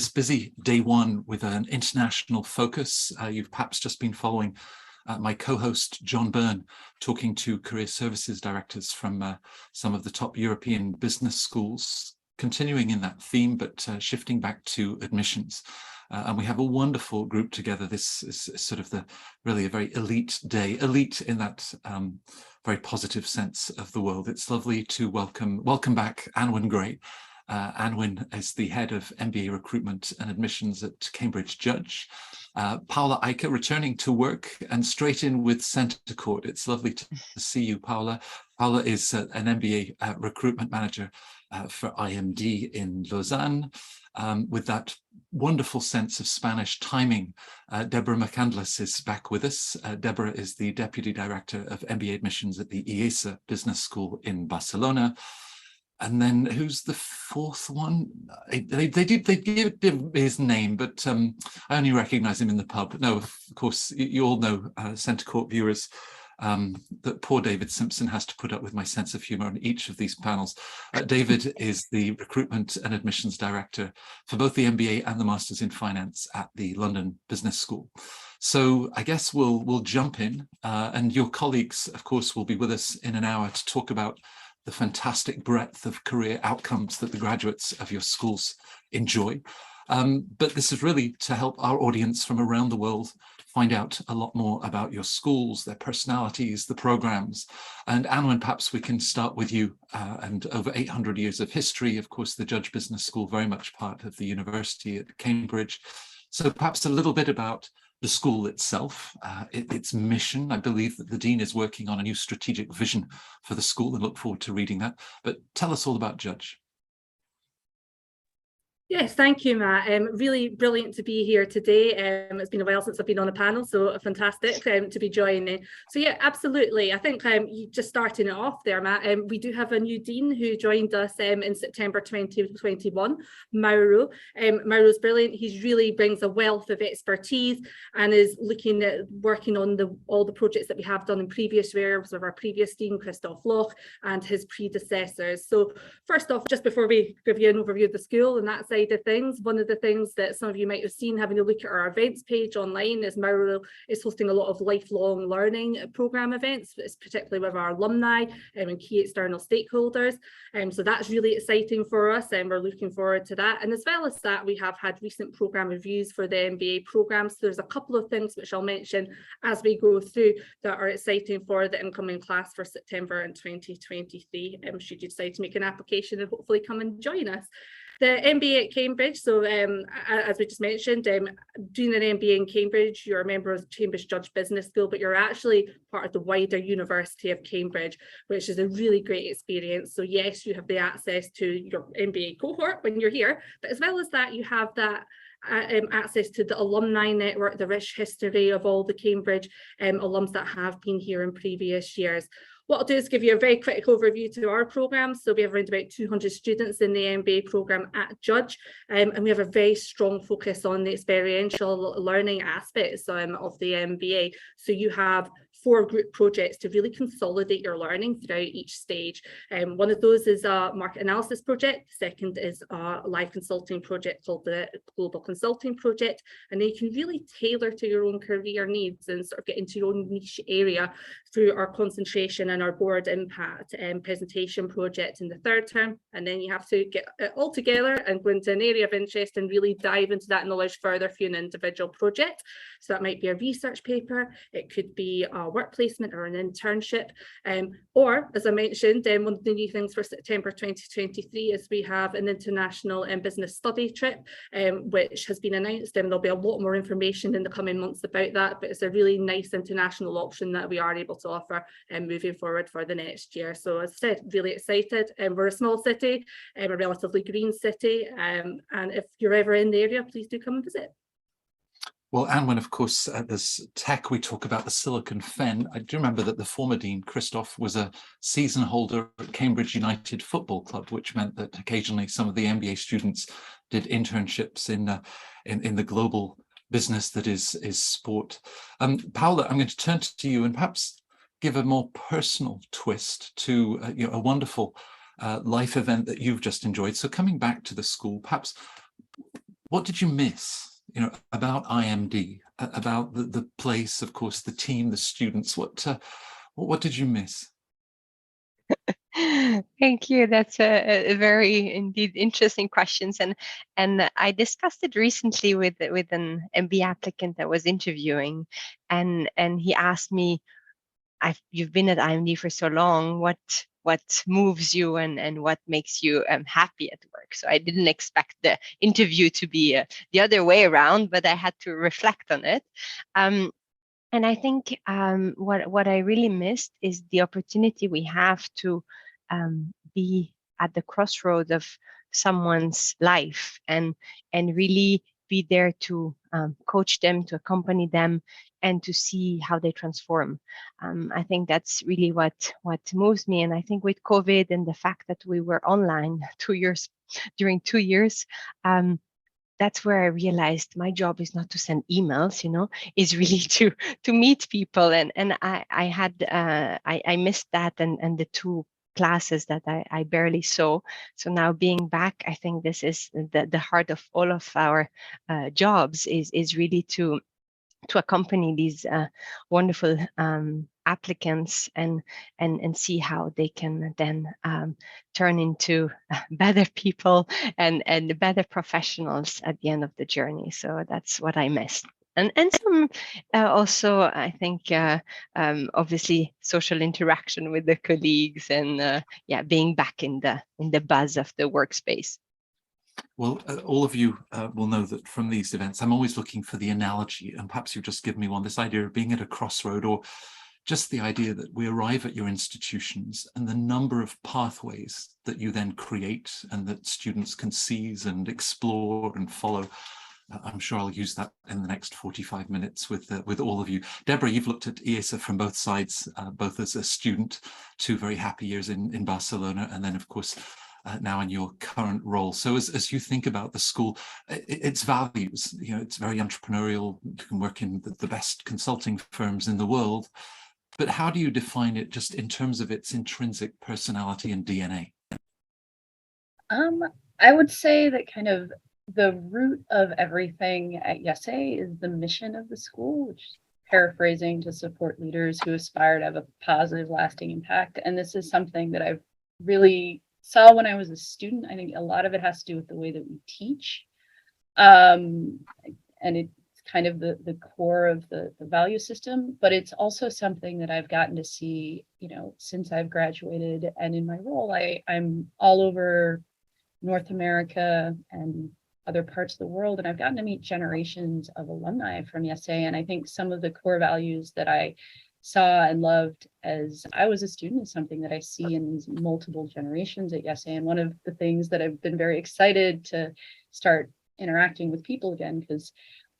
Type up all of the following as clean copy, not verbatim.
this busy day one with an international focus. You've perhaps just been following my co-host John Byrne talking to career services directors from some of the top European business schools, continuing in that theme, but shifting back to admissions. And we have a wonderful group together. This is sort of really a very elite day, elite in that very positive sense of the word. It's lovely to welcome back Anwen Gray. Anwen is the head of MBA recruitment and admissions at Cambridge Judge. Paula Eicher returning to work and straight in with CentreCourt. It's lovely to see you, Paula. Paula is an MBA recruitment manager for IMD in Lausanne. With that wonderful sense of Spanish timing, Deborah McCandless is back with us. Deborah is the Deputy Director of MBA Admissions at the IESA Business School in Barcelona. And then who's the fourth one? They give his name, but I only recognize him in the pub. No, of course, you all know, CentreCourt viewers, that poor David Simpson has to put up with my sense of humor on each of these panels. David is the Recruitment and Admissions Director for both the MBA and the Masters in Finance at the London Business School. So I guess we'll jump in, and your colleagues, of course, will be with us in an hour to talk about the fantastic breadth of career outcomes that the graduates of your schools enjoy. But this is really to help our audience from around the world find out a lot more about your schools, their personalities, the programs. And Anwen, perhaps we can start with you, and over 800 years of history. Of course, the Judge Business School, very much part of the university at Cambridge. So perhaps a little bit about the school itself, its mission. I believe that the Dean is working on a new strategic vision for the school and look forward to reading that. But tell us all about Judge. Yes, thank you, Matt. Really brilliant to be here today. It's been a while since I've been on a panel, so fantastic to be joining. So yeah, absolutely. I think you just starting it off there, Matt. We do have a new dean who joined us in September 2021, Mauro. Mauro's brilliant. He really brings a wealth of expertise and is looking at working on all the projects that we have done in previous years with our previous dean, Christoph Loch, and his predecessors. So first off, just before we give you an overview of the school and that side of things, one of the things that some of you might have seen having a look at our events page online is Mauro is hosting a lot of lifelong learning program events, particularly with our alumni and key external stakeholders. So that's really exciting for us, and we're looking forward to that. And as well as that, we have had recent program reviews for the MBA programs. So there's a couple of things which I'll mention as we go through that are exciting for the incoming class for September in 2023, should you decide to make an application and hopefully come and join us. The MBA at Cambridge, so as we just mentioned, doing an MBA in Cambridge, you're a member of Cambridge Judge Business School, but you're actually part of the wider University of Cambridge, which is a really great experience. So yes, you have the access to your MBA cohort when you're here, but as well as that, you have that access to the alumni network, the rich history of all the Cambridge alums that have been here in previous years. What I'll do is give you a very quick overview to our programme. So we have around about 200 students in the MBA programme at Judge, and we have a very strong focus on the experiential learning aspects of the MBA. So you have 4 group projects to really consolidate your learning throughout each stage. One of those is a market analysis project. The second is a live consulting project called the Global Consulting Project. And then you can really tailor to your own career needs and sort of get into your own niche area through our concentration and our board impact presentation project in the 3rd term. And then you have to get it all together and go into an area of interest and really dive into that knowledge further for an individual project. So that might be a research paper, it could be a work placement or an internship, or as I mentioned, one of the new things for September 2023 is we have an international business study trip, which has been announced, and there'll be a lot more information in the coming months about that, but it's a really nice international option that we are able to offer moving forward for the next year. So as I said, really excited. We're a small city, a relatively green city, and if you're ever in the area, please do come and visit. Well, Anwen, of course, there's tech, we talk about the Silicon Fen. I do remember that the former dean, Christoph, was a season holder at Cambridge United Football Club, which meant that occasionally some of the MBA students did internships in the global business that is sport. Paula, I'm going to turn to you and perhaps give a more personal twist to a wonderful life event that you've just enjoyed. So coming back to the school, perhaps What did you miss, about IMD, about the place, of course, the team, the students? What did you miss? Thank you. That's a very indeed interesting questions, and I discussed it recently with an MBA applicant that was interviewing, and he asked me, "You've been at IMD for so long. What moves you and what makes you happy at work?" So I didn't expect the interview to be the other way around, but I had to reflect on it. And I think what I really missed is the opportunity we have to be at the crossroads of someone's life and really be there to coach them, to accompany them, and to see how they transform. I think that's really what moves me. And I think with COVID and the fact that we were online during 2 years, that's where I realized my job is not to send emails, is really to meet people. And I had I missed that and the two classes that I barely saw. So now being back, I think this is the heart of all of our jobs is really to accompany these wonderful applicants and see how they can then turn into better people and better professionals at the end of the journey. So that's what I missed. And some also, I think, obviously, social interaction with the colleagues and being back in the buzz of the workspace. Well, all of you will know that from these events, I'm always looking for the analogy, and perhaps you just give me one, this idea of being at a crossroad, or just the idea that we arrive at your institutions and the number of pathways that you then create and that students can seize and explore and follow. I'm sure I'll use that in the next 45 minutes with all of you. Deborah, you've looked at IESA from both sides, both as a student, 2 very happy years in Barcelona, and then, of course, now in your current role. So as you think about the school, its values, it's very entrepreneurial. You can work in the best consulting firms in the world, but how do you define it just in terms of its intrinsic personality and DNA? I would say that kind of the root of everything at YESE is the mission of the school, which, paraphrasing, to support leaders who aspire to have a positive, lasting impact. And this is something that I've really saw when I was a student. I think a lot of it has to do with the way that we teach. And it's kind of the core of the value system, but it's also something that I've gotten to see, since I've graduated, and in my role, I'm all over North America and other parts of the world, and I've gotten to meet generations of alumni from YESE. And I think some of the core values that I saw and loved as I was a student is something that I see in these multiple generations at YESE. And one of the things that I've been very excited to start interacting with people again, because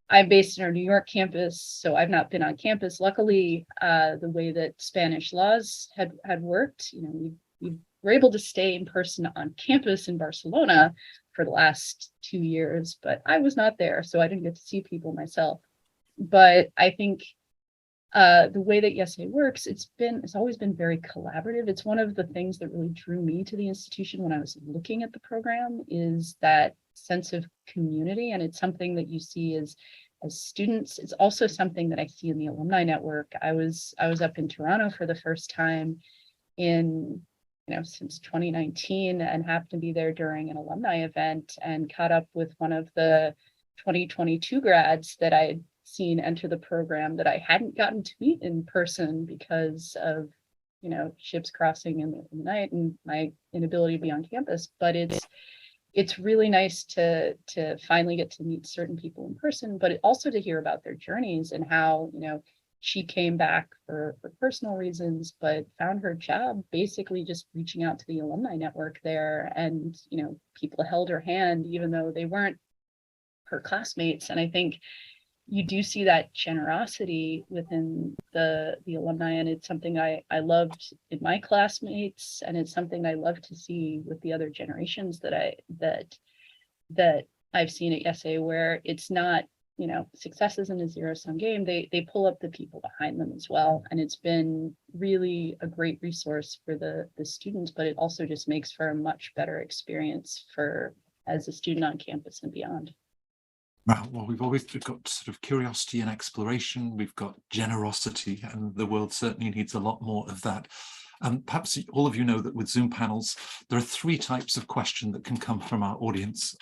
I'm based in our New York campus, so I've not been on campus. Luckily, the way that Spanish laws had worked, we were able to stay in person on campus in Barcelona for the last 2 years, but I was not there, so I didn't get to see people myself. But I think the way that YESE works, it's always been very collaborative. It's one of the things that really drew me to the institution when I was looking at the program, is that sense of community. And it's something that you see as students. It's also something that I see in the alumni network. I was up in Toronto for the first time since 2019, and happened to be there during an alumni event and caught up with one of the 2022 grads that I had seen enter the program that I hadn't gotten to meet in person because of ships crossing in the night and my inability to be on campus. But it's really nice to finally get to meet certain people in person, but also to hear about their journeys and how she came back for personal reasons, but found her job basically just reaching out to the alumni network there, and people held her hand even though they weren't her classmates. And I think you do see that generosity within the alumni, and it's something I loved in my classmates, and it's something I love to see with the other generations that I've seen at YESE, where it's not, success isn't a zero-sum game. They pull up the people behind them as well, and it's been really a great resource for the students, but it also just makes for a much better experience as a student on campus and beyond. Well, we've got sort of curiosity and exploration, we've got generosity, and the world certainly needs a lot more of that. Perhaps all of you know that with Zoom panels, there are 3 types of question that can come from our audience.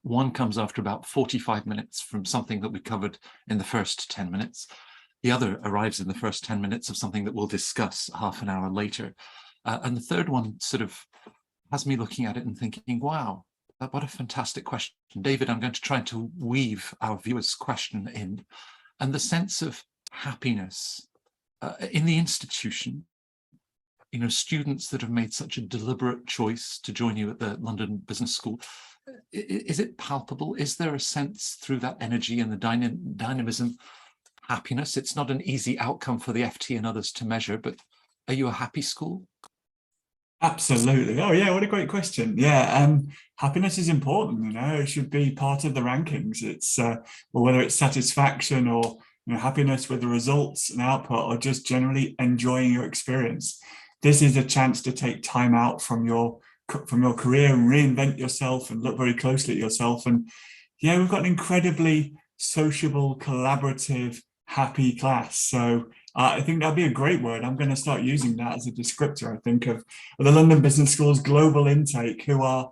One comes after about 45 minutes from something that we covered in the first 10 minutes. The other arrives in the first 10 minutes of something that we'll discuss half an hour later. And the third one sort of has me looking at it and thinking, wow, what a fantastic question. David, I'm going to try to weave our viewers' question in. And the sense of happiness in the institution, you know, students that have made such a deliberate choice to join you at the London Business School, is it palpable? Is there a sense through that energy and the dynamism, happiness? It's not an easy outcome for the FT and others to measure, but are you a happy school? Absolutely. Oh yeah, what a great question. Yeah, happiness is important, you know, it should be part of the rankings. It's well, whether it's satisfaction or, you know, happiness with the results and output, or just generally enjoying your experience. This is a chance to take time out from your career and reinvent yourself and look very closely at yourself. And yeah, we've got an incredibly sociable, collaborative, happy class. So I think that'd be a great word. I'm going to start using that as a descriptor, I think, of the London Business School's global intake, who are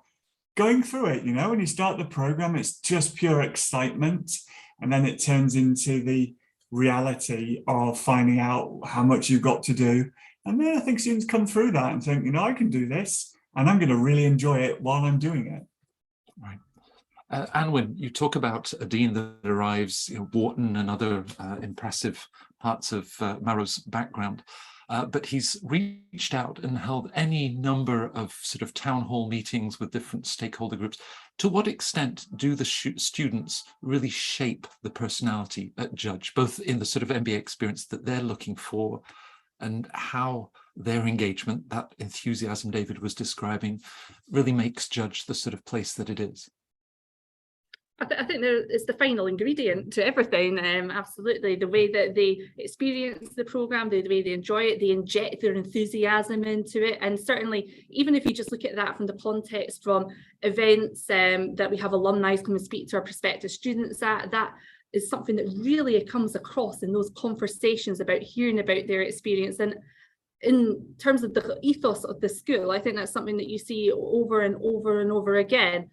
going through it. You know, when you start the program, it's just pure excitement. And then it turns into the reality of finding out how much you've got to do. And then I think students come through that and think, you know, I can do this, and I'm going to really enjoy it while I'm doing it. Right. Anwen, you talk about a dean that arrives, you know, Wharton and other impressive parts of Maro's background, but he's reached out and held any number of sort of town hall meetings with different stakeholder groups. To what extent do the students really shape the personality at Judge, both in the sort of MBA experience that they're looking for, and how their engagement, that enthusiasm David was describing, really makes Judge the sort of place that it is? I think it's the final ingredient to everything. Absolutely, the way that they experience the programme, the way they enjoy it, they inject their enthusiasm into it. And certainly, even if you just look at that from the context from events that we have alumni come and speak to our prospective students at, that is something that really comes across in those conversations about hearing about their experience. And in terms of the ethos of the school, I think that's something that you see over and over and over again.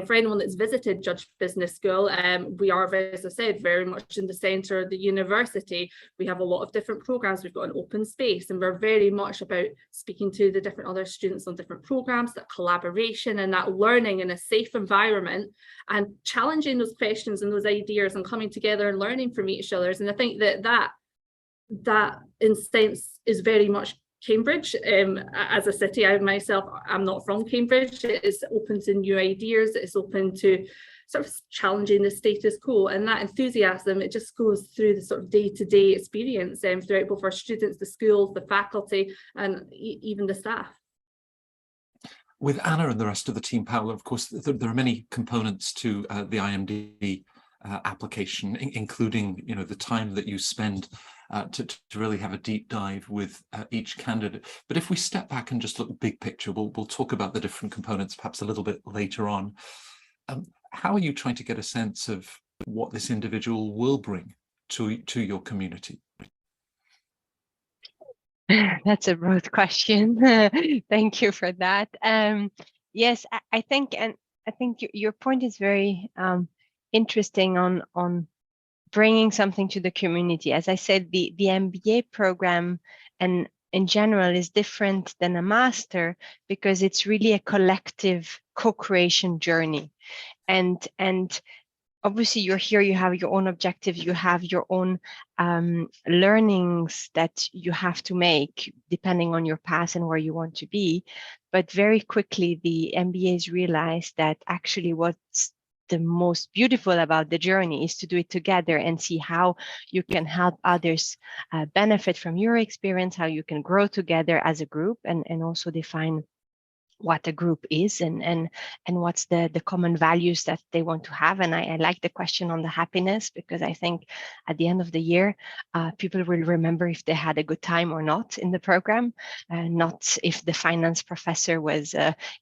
For anyone that's visited Judge Business School, we are, as I said, very much in the centre of the university. We have a lot of different programmes. We've got an open space, and we're very much about speaking to the different other students on different programmes, that collaboration and that learning in a safe environment, and challenging those questions and those ideas and coming together and learning from each other. And I think that instance is very much Cambridge as a city. I myself, I'm not from Cambridge. It's open to new ideas. It's open to sort of challenging the status quo, and that enthusiasm, it just goes through the sort of day-to-day experience throughout both our students, the schools, the faculty, and even the staff. With Anna and the rest of the team, Paola, of course, there are many components to the IMD application, including, you know, the time that you spend to really have a deep dive with each candidate. But if we step back and just look big picture, we'll talk about the different components perhaps a little bit later on. How are you trying to get a sense of what this individual will bring to your community? That's a broad question. Thank you for that. Yes, I think your point is very interesting on bringing something to the community. As I said, the MBA program and in general is different than a master because it's really a collective co-creation journey. And obviously you're here, you have your own objectives, you have your own learnings that you have to make depending on your path and where you want to be. But very quickly, the MBAs realized that actually what's the most beautiful about the journey is to do it together and see how you can help others benefit from your experience, how you can grow together as a group, and also define what a group is and what's the common values that they want to have. And I like the question on the happiness, because I think at the end of the year, people will remember if they had a good time or not in the program, not if the finance professor was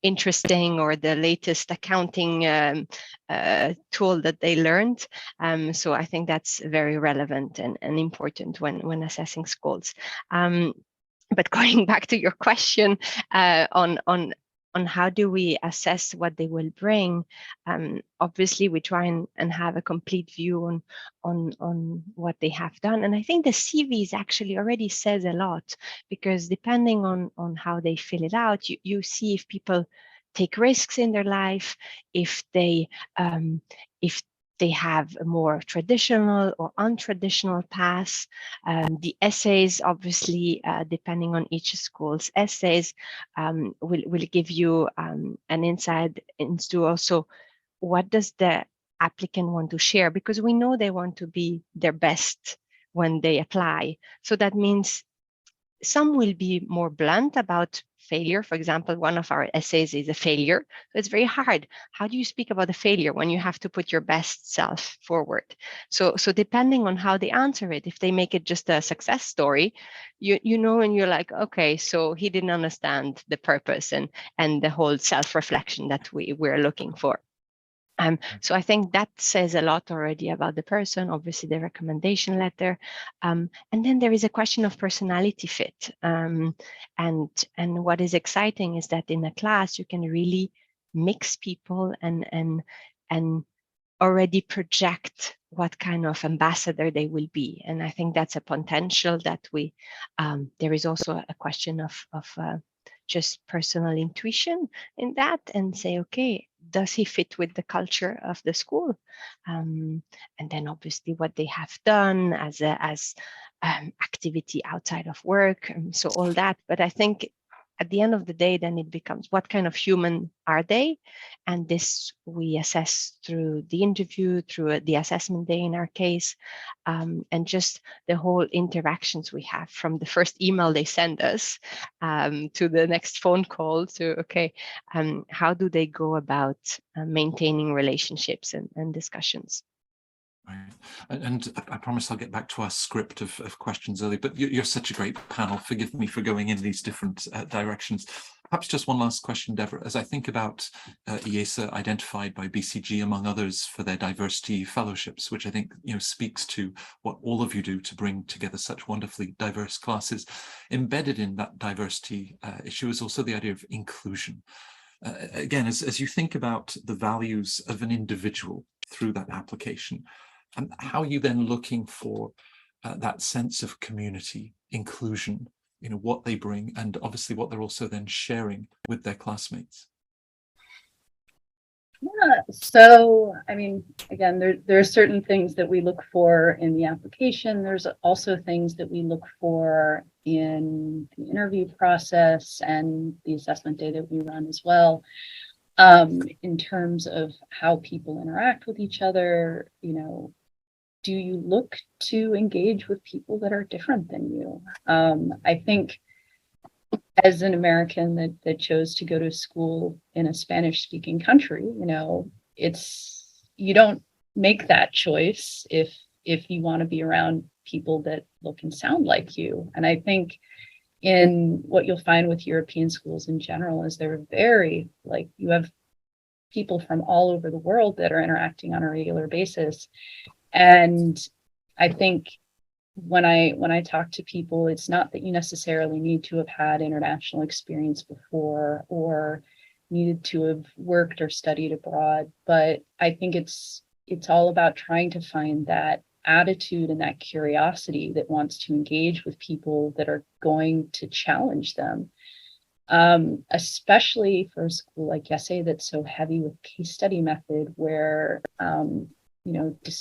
interesting or the latest accounting tool that they learned. So I think that's very relevant and important when assessing schools. But going back to your question on how do we assess what they will bring, obviously we try and have a complete view on what they have done. And I think the CVs actually already says a lot, because depending on how they fill it out, you see if people take risks in their life, if they have a more traditional or untraditional paths. The essays, obviously, depending on each school's essays, will give you an insight into also what does the applicant want to share, because we know they want to be their best when they apply. So that means some will be more blunt about failure. For example, one of our essays is a failure. So it's very hard. How do you speak about a failure when you have to put your best self forward? So depending on how they answer it, if they make it just a success story, you know, and you're like, okay, so he didn't understand the purpose and the whole self-reflection that we're looking for. So I think that says a lot already about the person, obviously the recommendation letter. And then there is a question of personality fit. And what is exciting is that in a class, you can really mix people and already project what kind of ambassador they will be. And I think that's a potential that there is also a question of just personal intuition in that, and say, okay, does he fit with the culture of the school? And then obviously what they have done as activity outside of work, so all that. But I think at the end of the day, then it becomes what kind of human are they? And this we assess through the interview, through the assessment day in our case, and just the whole interactions we have, from the first email they send us to the next phone call, to, okay, how do they go about maintaining relationships and discussions? Right. And I promise I'll get back to our script of questions early, but you're such a great panel. Forgive me for going in these different directions. Perhaps just one last question, Deborah. As I think about IESA identified by BCG, among others, for their diversity fellowships, which I think speaks to what all of you do to bring together such wonderfully diverse classes, embedded in that diversity issue is also the idea of inclusion. Again, as you think about the values of an individual through that application, and how are you then looking for that sense of community, inclusion, what they bring, and obviously what they're also then sharing with their classmates? Yeah, so I mean, again, there are certain things that we look for in the application. There's also things that we look for in the interview process and the assessment day that we run as well. In terms of how people interact with each other, do you look to engage with people that are different than you? I think as an American that chose to go to school in a Spanish-speaking country, you don't make that choice if you want to be around people that look and sound like you. And I think in what you'll find with European schools in general is they're very, you have people from all over the world that are interacting on a regular basis. And I think when I talk to people, it's not that you necessarily need to have had international experience before or needed to have worked or studied abroad, but I think it's all about trying to find that attitude and that curiosity that wants to engage with people that are going to challenge them. Especially for a school like YESE that's so heavy with case study method, where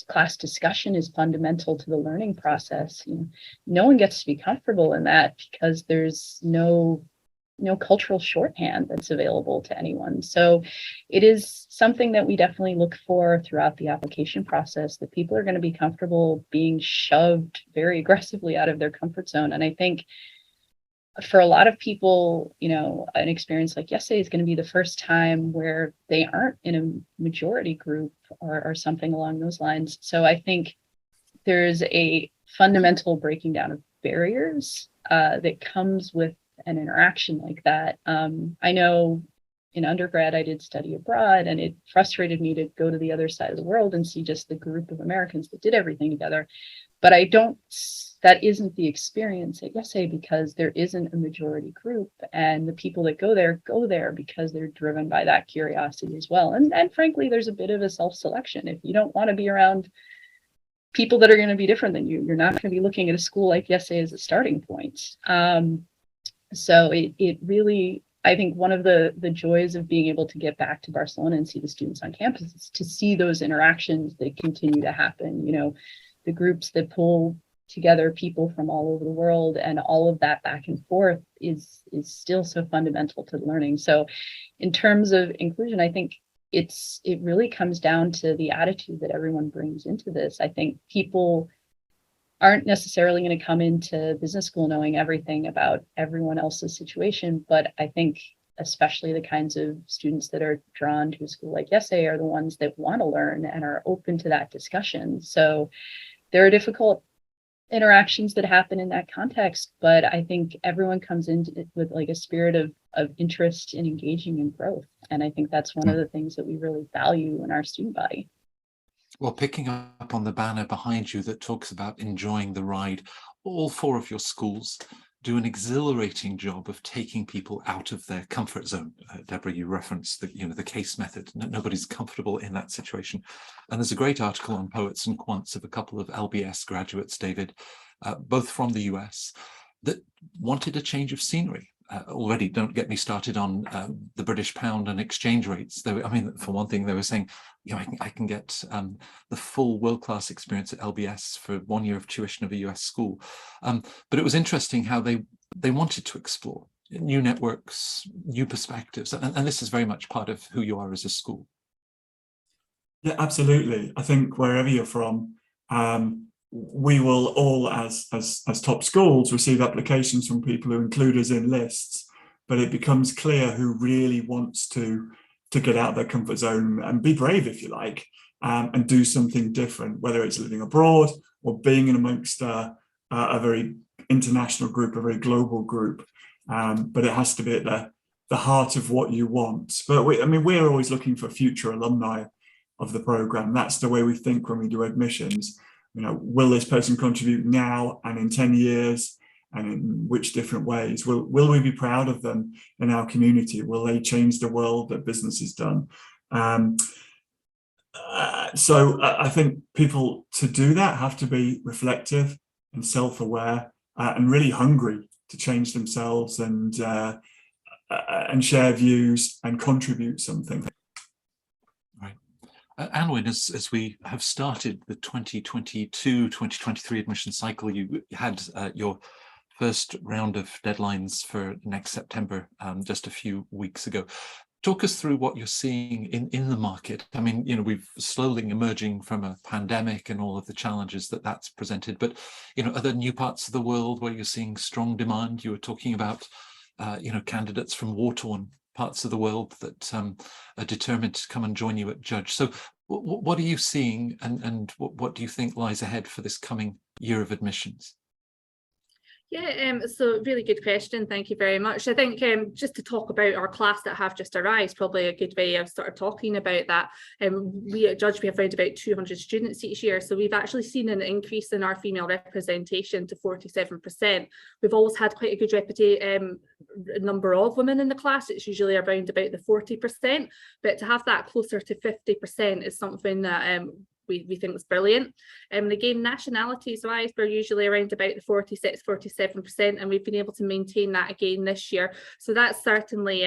class discussion is fundamental to the learning process. No one gets to be comfortable in that because there's no cultural shorthand that's available to anyone. So it is something that we definitely look for throughout the application process, that people are going to be comfortable being shoved very aggressively out of their comfort zone. And I think for a lot of people, you know, an experience like yesterday is going to be the first time where they aren't in a majority group or something along those lines. So I think there's a fundamental breaking down of barriers that comes with an interaction like that. I know in undergrad, I did study abroad, and it frustrated me to go to the other side of the world and see just the group of Americans that did everything together. But that isn't the experience at YesA, because there isn't a majority group, and the people that go there because they're driven by that curiosity as well. And frankly, there's a bit of a self-selection. If you don't want to be around people that are going to be different than you, you're not going to be looking at a school like YesA as a starting point. So it really, I think one of the joys of being able to get back to Barcelona and see the students on campus is to see those interactions that continue to happen. You know, the groups that pull together people from all over the world, and all of that back and forth is still so fundamental to learning. So in terms of inclusion, I think it really comes down to the attitude that everyone brings into this. I think people aren't necessarily going to come into business school knowing everything about everyone else's situation, but I think especially the kinds of students that are drawn to a school like YesA are the ones that want to learn and are open to that discussion. So there are difficult interactions that happen in that context, but I think everyone comes in with like a spirit of interest in engaging in growth. And I think that's one of the things that we really value in our student body. Well, picking up on the banner behind you that talks about enjoying the ride, all four of your schools do an exhilarating job of taking people out of their comfort zone. Deborah, you referenced the case method. Nobody's comfortable in that situation. And there's a great article on Poets and Quants of a couple of LBS graduates, David, both from the US, that wanted a change of scenery. Already, don't get me started on the British pound and exchange rates. I mean, for one thing, they were saying, you know, I can get the full world-class experience at LBS for 1 year of tuition of a US school. But it was interesting how they wanted to explore new networks, new perspectives, and this is very much part of who you are as a school. Yeah, absolutely. I think wherever you're from, we will all, as top schools, receive applications from people who include us in lists, but it becomes clear who really wants to get out of their comfort zone and be brave, if you like, and do something different, whether it's living abroad or being in amongst a very international group, a very global group. But it has to be at the heart of what you want. But we're always looking for future alumni of the program. That's the way we think when we do admissions. You know, will this person contribute now and in 10 years, and in which different ways? Will we be proud of them in our community? Will they change the world that business is done? So I think people to do that have to be reflective and self-aware and really hungry to change themselves and share views and contribute something. Anwin, as we have started the 2022-2023 admission cycle, you had your first round of deadlines for next September just a few weeks ago. Talk us through what you're seeing in the market. I mean, you know, we've slowly emerging from a pandemic and all of the challenges that's presented, but, you know, are there new parts of the world where you're seeing strong demand? You were talking about, candidates from war-torn parts of the world that are determined to come and join you at Judge. So what are you seeing, and what do you think lies ahead for this coming year of admissions? Yeah, so really good question. Thank you very much. I think just to talk about our class that have just arrived is probably a good way of sort of talking about that. We at Judge, we have around about 200 students each year. So we've actually seen an increase in our female representation to 47%. We've always had quite a good number of women in the class. It's usually around about the 40%, but to have that closer to 50% is something that we think is brilliant. And again, nationalities wise, we're usually around about the 46-47%, and we've been able to maintain that again this year. So that's certainly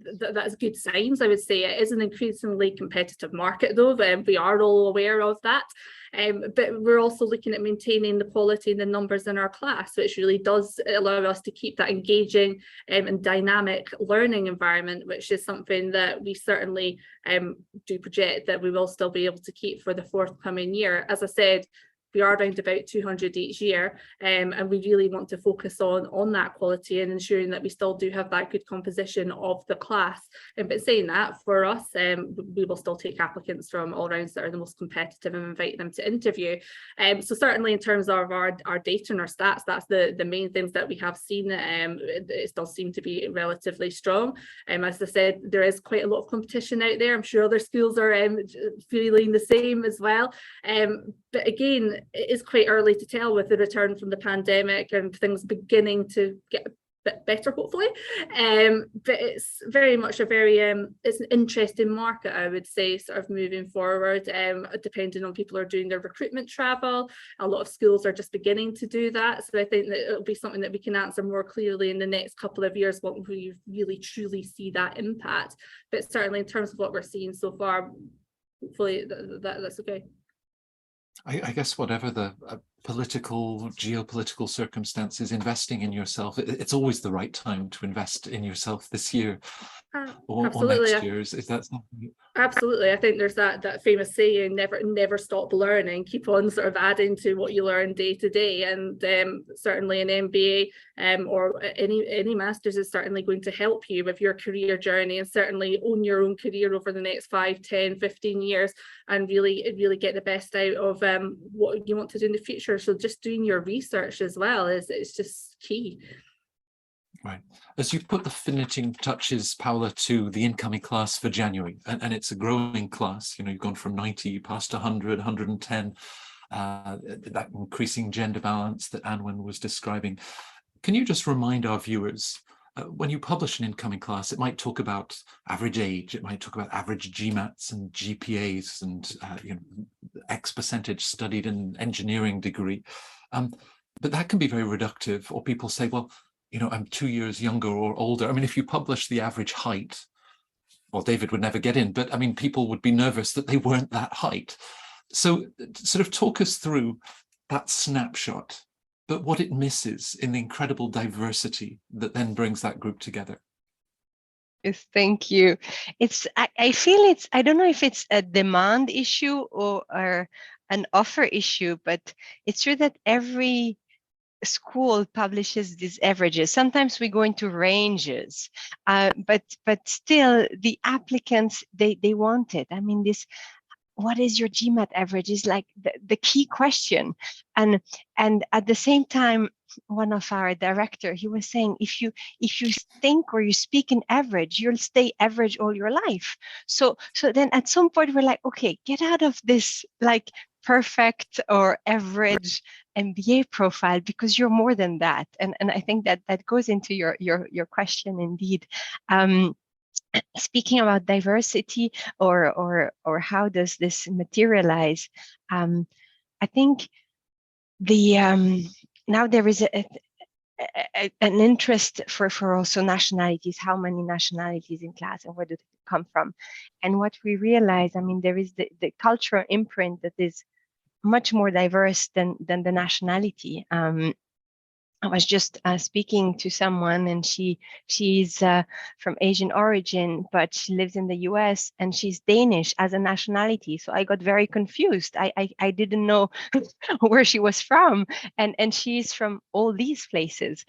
that's good signs, I would say. It is an increasingly competitive market, though. We are all aware of that. But we're also looking at maintaining the quality and the numbers in our class, which really does allow us to keep that engaging and dynamic learning environment, which is something that we certainly do project that we will still be able to keep for the forthcoming year. As I said, we are around about 200 each year, and we really want to focus on that quality and ensuring that we still do have that good composition of the class. But saying that, for us, we will still take applicants from all rounds that are the most competitive and invite them to interview. So certainly in terms of our data and our stats, that's the main things that we have seen. It does seem to be relatively strong. As I said, there is quite a lot of competition out there. I'm sure other schools are feeling the same as well. But again, it is quite early to tell with the return from the pandemic and things beginning to get a bit better, hopefully. But it's very much it's an interesting market, I would say, sort of moving forward, depending on people are doing their recruitment travel. A lot of schools are just beginning to do that. So I think that it'll be something that we can answer more clearly in the next couple of years, when we really truly see that impact. But certainly in terms of what we're seeing so far, hopefully that's okay. I guess whatever the political, geopolitical circumstances, investing in yourself, it's always the right time to invest in yourself this year or next year. Is that something? Absolutely. I think there's that famous saying, never stop learning, keep on sort of adding to what you learn day to day. And certainly an MBA or any master's is certainly going to help you with your career journey, and certainly own your own career over the next 5, 10, 15 years and really get the best out of what you want to do in the future. So just doing your research as well is just key. Right. As you put the finishing touches, Paula, to the incoming class for January, and it's a growing class, you know, you've gone from 90 past 100, 110, that increasing gender balance that Anwen was describing. Can you just remind our viewers, when you publish an incoming class, it might talk about average age, it might talk about average GMATs and GPAs and you know, X percentage studied in engineering degree. But that can be very reductive, or people say, well, you know, I'm 2 years younger or older. I mean, if you publish the average height, well, David would never get in, but I mean, people would be nervous that they weren't that height. So sort of talk us through that snapshot, but what it misses in the incredible diversity that then brings that group together. Yes, thank you. I feel I don't know if it's a demand issue or an offer issue, but it's true that every school publishes these averages. Sometimes we go into ranges, but still the applicants, they want it. I mean, what is your GMAT average is like the key question. And at the same time, one of our director, he was saying, if you think or you speak in average, you'll stay average all your life. So then at some point we're like, okay, get out of this like perfect or average MBA profile, because you're more than that. And I think that goes into your question indeed. Speaking about diversity or how does this materialize, I think now there is an interest for also nationalities, how many nationalities in class and where do they come from. And what we realize, I mean, there is the cultural imprint that is much more diverse than the nationality. I was just speaking to someone, and she's from Asian origin, but she lives in the US, and she's Danish as a nationality. So I got very confused. I didn't know where she was from, and she's from all these places.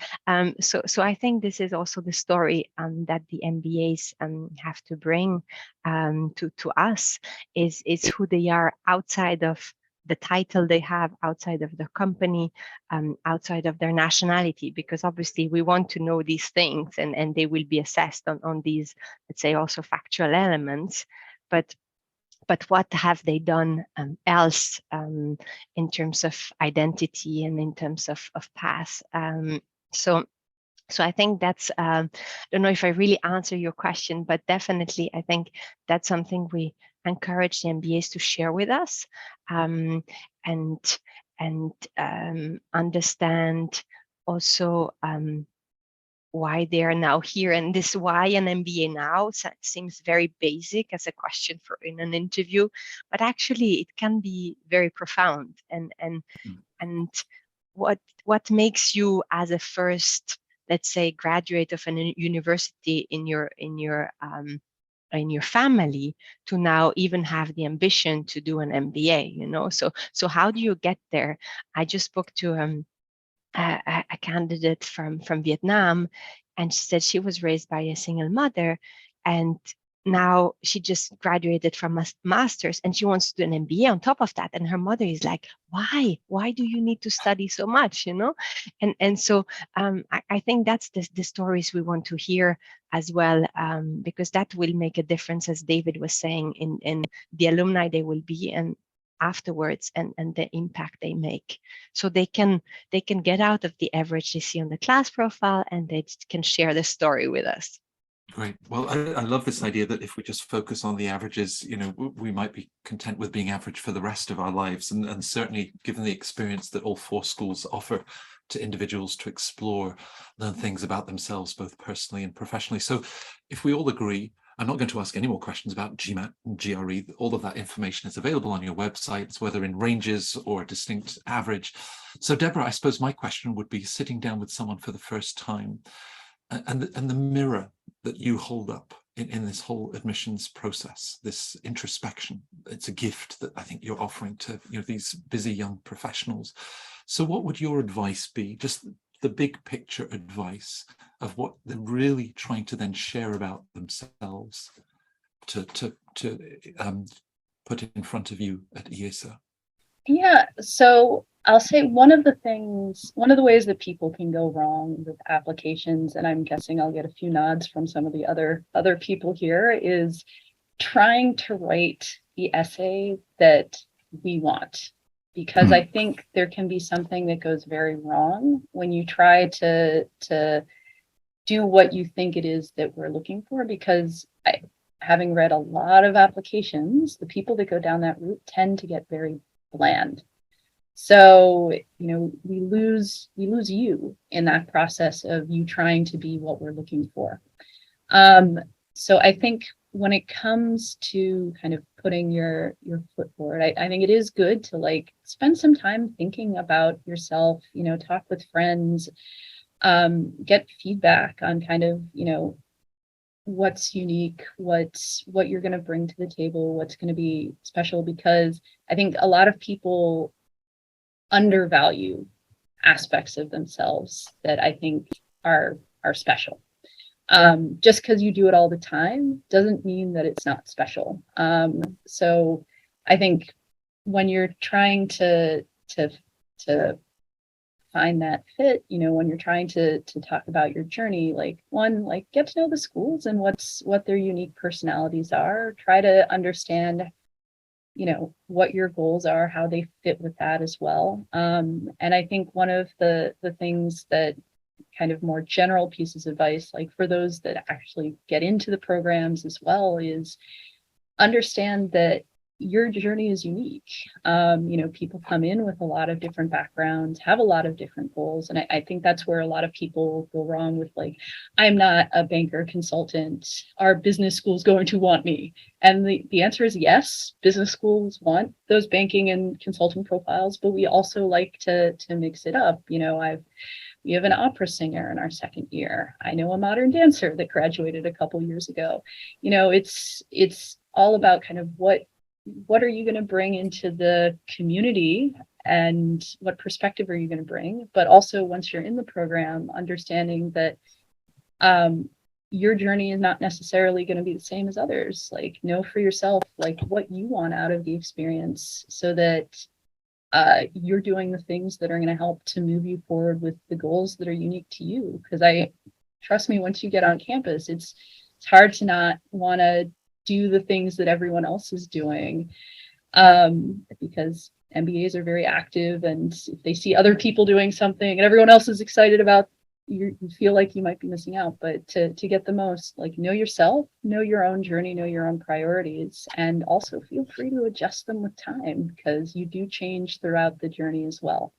So I think this is also the story that the MBAs have to bring to us, is who they are outside of the title they have, outside of the company, outside of their nationality, because obviously we want to know these things, and they will be assessed on these, let's say, also factual elements. But what have they done else in terms of identity and in terms of path? So I think that's, I don't know if I really answer your question, but definitely I think that's something we encourage the MBAs to share with us, and understand also why they are now here. And this why an MBA now seems very basic as a question for in an interview, but actually it can be very profound. And what makes you as a first, let's say, graduate of a university in your in your family to now even have the ambition to do an MBA, you know. So how do you get there? I just spoke to a candidate from Vietnam, and she said she was raised by a single mother, and now she just graduated from a master's and she wants to do an MBA on top of that. And her mother is like, why do you need to study so much, you know? And so I think that's the stories we want to hear as well, because that will make a difference, as David was saying, in the alumni they will be and afterwards, and the impact they make. So they can get out of the average they see on the class profile, and they can share the story with us. Great. Well, I love this idea that if we just focus on the averages, you know, we might be content with being average for the rest of our lives. And certainly given the experience that all 4 schools offer to individuals to explore, learn things about themselves, both personally and professionally. So if we all agree, I'm not going to ask any more questions about GMAT and GRE. All of that information is available on your websites, whether in ranges or a distinct average. So Deborah, I suppose my question would be, sitting down with someone for the first time, and the mirror that you hold up in this whole admissions process, this introspection, it's a gift that I think you're offering to, you know, these busy young professionals. So what would your advice be, just the big picture advice of what they're really trying to then share about themselves to put in front of you at IESA? Yeah, so I'll say one of the ways that people can go wrong with applications, and I'm guessing I'll get a few nods from some of the other people here, is trying to write the essay that we want. Because I think there can be something that goes very wrong when you try to do what you think it is that we're looking for. Because having read a lot of applications, the people that go down that route tend to get very bland. So, you know, we lose you in that process of you trying to be what we're looking for. So I think when it comes to kind of putting your foot forward, I think it is good to like spend some time thinking about yourself, you know, talk with friends, get feedback on kind of, you know, what's unique, what you're going to bring to the table, what's going to be special, because I think a lot of people undervalue aspects of themselves that I think are special. Just because you do it all the time doesn't mean that it's not special. So I think when you're trying to find that fit, you know, when you're trying to talk about your journey, like get to know the schools and what their unique personalities are. Try to understand, you know, what your goals are, how they fit with that as well. And I think one of the things that kind of more general pieces of advice, like for those that actually get into the programs as well, is understand that your journey is unique. You know, people come in with a lot of different backgrounds, have a lot of different goals. And I think that's where a lot of people go wrong with, like, I'm not a banker consultant. Are business schools going to want me? And the answer is yes, business schools want those banking and consulting profiles, but we also like to mix it up. You know, we have an opera singer in our second year. I know a modern dancer that graduated a couple years ago. You know, it's all about kind of what are you going to bring into the community and what perspective are you going to bring? But also, once you're in the program, understanding that your journey is not necessarily going to be the same as others. Like, know for yourself, like, what you want out of the experience, so that you're doing the things that are going to help to move you forward with the goals that are unique to you. Because trust me, once you get on campus, it's hard to not want to do the things that everyone else is doing, because MBAs are very active, and if they see other people doing something and everyone else is excited about, you feel like you might be missing out. But to get the most, like, know yourself, know your own journey, know your own priorities, and also feel free to adjust them with time, because you do change throughout the journey as well.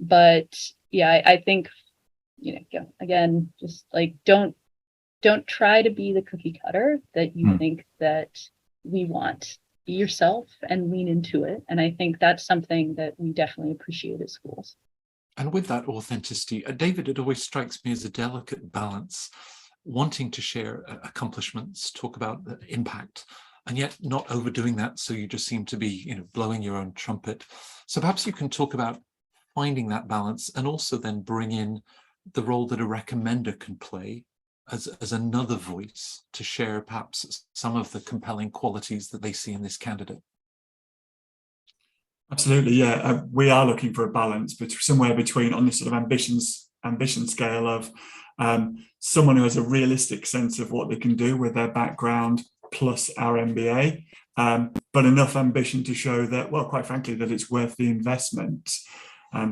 But yeah, I think, you know, again, just like don't try to be the cookie cutter that you think that we want. Be yourself and lean into it. And I think that's something that we definitely appreciate at schools. And with that authenticity, David, it always strikes me as a delicate balance wanting to share accomplishments, talk about the impact, and yet not overdoing that, so you just seem to be, blowing your own trumpet. So perhaps you can talk about finding that balance, and also then bring in the role that a recommender can play as another voice to share perhaps some of the compelling qualities that they see in this candidate. Absolutely, yeah. We are looking for a balance, but somewhere between, on this sort of ambition scale of someone who has a realistic sense of what they can do with their background plus our MBA, but enough ambition to show that, well, quite frankly, that it's worth the investment.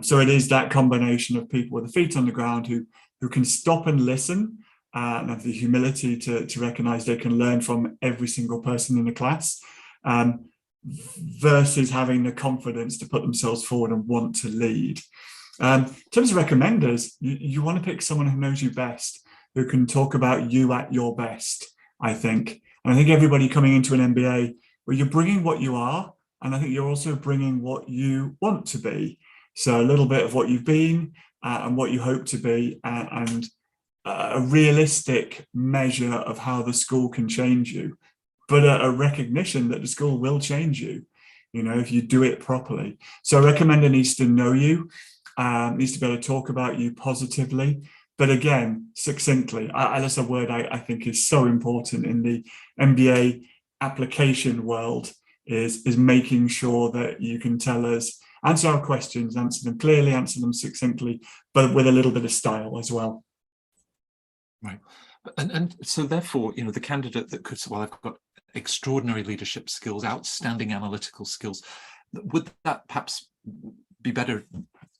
So it is that combination of people with their feet on the ground who can stop and listen, and have the humility to recognize they can learn from every single person in the class, versus having the confidence to put themselves forward and want to lead. In terms of recommenders, you want to pick someone who knows you best, who can talk about you at your best, I think. And I think everybody coming into an MBA, well, you're bringing what you are, and I think you're also bringing what you want to be. So a little bit of what you've been and what you hope to be, and a realistic measure of how the school can change you, but a recognition that the school will change you, if you do it properly. So a recommender needs to know you, needs to be able to talk about you positively, but again, succinctly. That's a word I think is so important in the MBA application world, is making sure that you can tell us, answer our questions, answer them clearly, answer them succinctly, but with a little bit of style as well. Right. And so therefore, the candidate that could, well, I've got extraordinary leadership skills, outstanding analytical skills, would that perhaps be better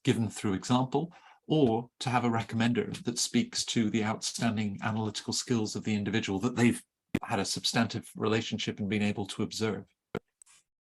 given through example, or to have a recommender that speaks to the outstanding analytical skills of the individual that they've had a substantive relationship and been able to observe?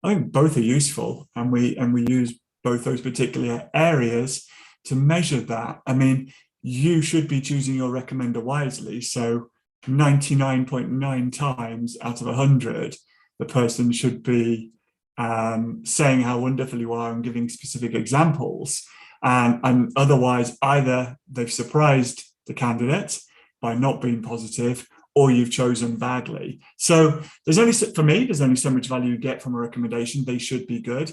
I think both are useful, and we use both those particular areas to measure that. I mean, you should be choosing your recommender wisely. So 99.9 times out of 100, the person should be saying how wonderful you are and giving specific examples. And otherwise, either they've surprised the candidate by not being positive, or you've chosen badly. So there's only so much value you get from a recommendation. They should be good.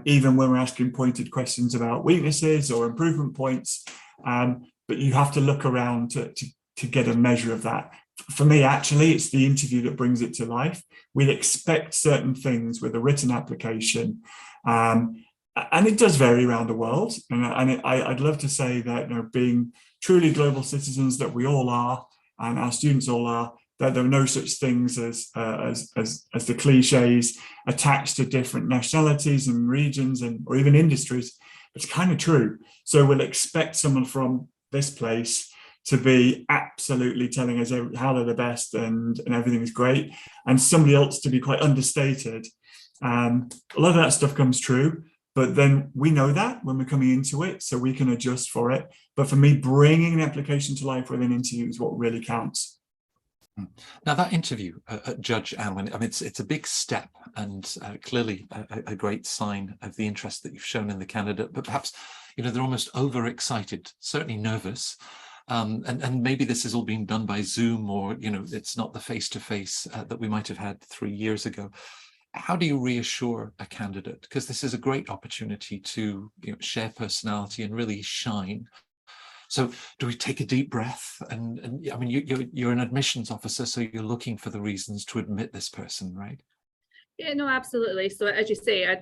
Even when we're asking pointed questions about weaknesses or improvement points, but you have to look around to get a measure of that. For me, actually, it's the interview that brings it to life. We'd expect certain things with a written application, and it does vary around the world. And I'd love to say that, being truly global citizens that we all are, and our students all are, that there are no such things as the cliches attached to different nationalities and regions or even industries. It's kind of true. So we'll expect someone from this place to be absolutely telling us how they're the best and everything is great, and somebody else to be quite understated. A lot of that stuff comes true, but then we know that when we're coming into it, so we can adjust for it. But for me, bringing an application to life with an interview is what really counts. Now, that interview at Judge Mba, I mean, it's a big step, and clearly a great sign of the interest that you've shown in the candidate. But perhaps, they're almost overexcited, certainly nervous. And maybe this is all being done by Zoom, or, it's not the face-to-face that we might have had 3 years ago. How do you reassure a candidate? Because this is a great opportunity to share personality and really shine. So do we take a deep breath? And I mean, you're an admissions officer, so you're looking for the reasons to admit this person, right? Yeah, no, absolutely. So as you say, I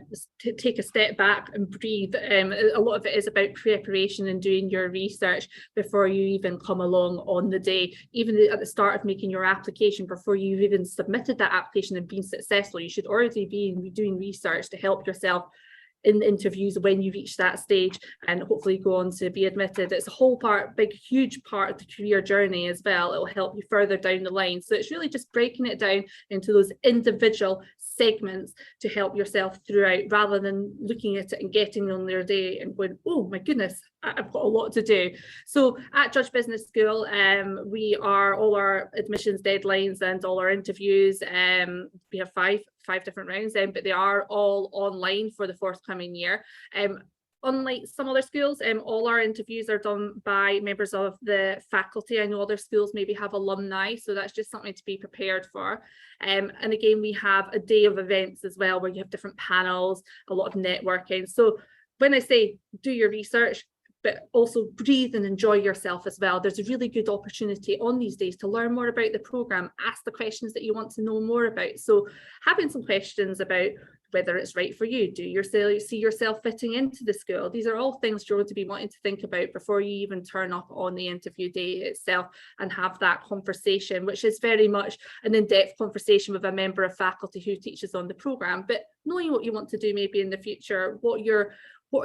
take a step back and breathe. A lot of it is about preparation and doing your research before you even come along on the day. Even at the start of making your application, before you've even submitted that application and been successful, you should already be doing research to help yourself in interviews when you reach that stage and hopefully go on to be admitted. It's a whole huge part of the career journey as well. It will help you further down the line. So it's really just breaking it down into those individual segments to help yourself throughout, rather than looking at it and getting on their day and going, oh my goodness, I've got a lot to do. So at Judge Business School, we are all our admissions deadlines and all our interviews. We have five different rounds, but they are all online for the forthcoming year. unlike some other schools, all our interviews are done by members of the faculty. I know other schools maybe have alumni, so that's just something to be prepared for. And again, we have a day of events as well, where you have different panels, a lot of networking. So when I say do your research, but also breathe and enjoy yourself as well. There's a really good opportunity on these days to learn more about the programme, ask the questions that you want to know more about. So having some questions about whether it's right for you, do you see yourself fitting into the school? These are all things you're going to be wanting to think about before you even turn up on the interview day itself and have that conversation, which is very much an in-depth conversation with a member of faculty who teaches on the programme, but knowing what you want to do maybe in the future, what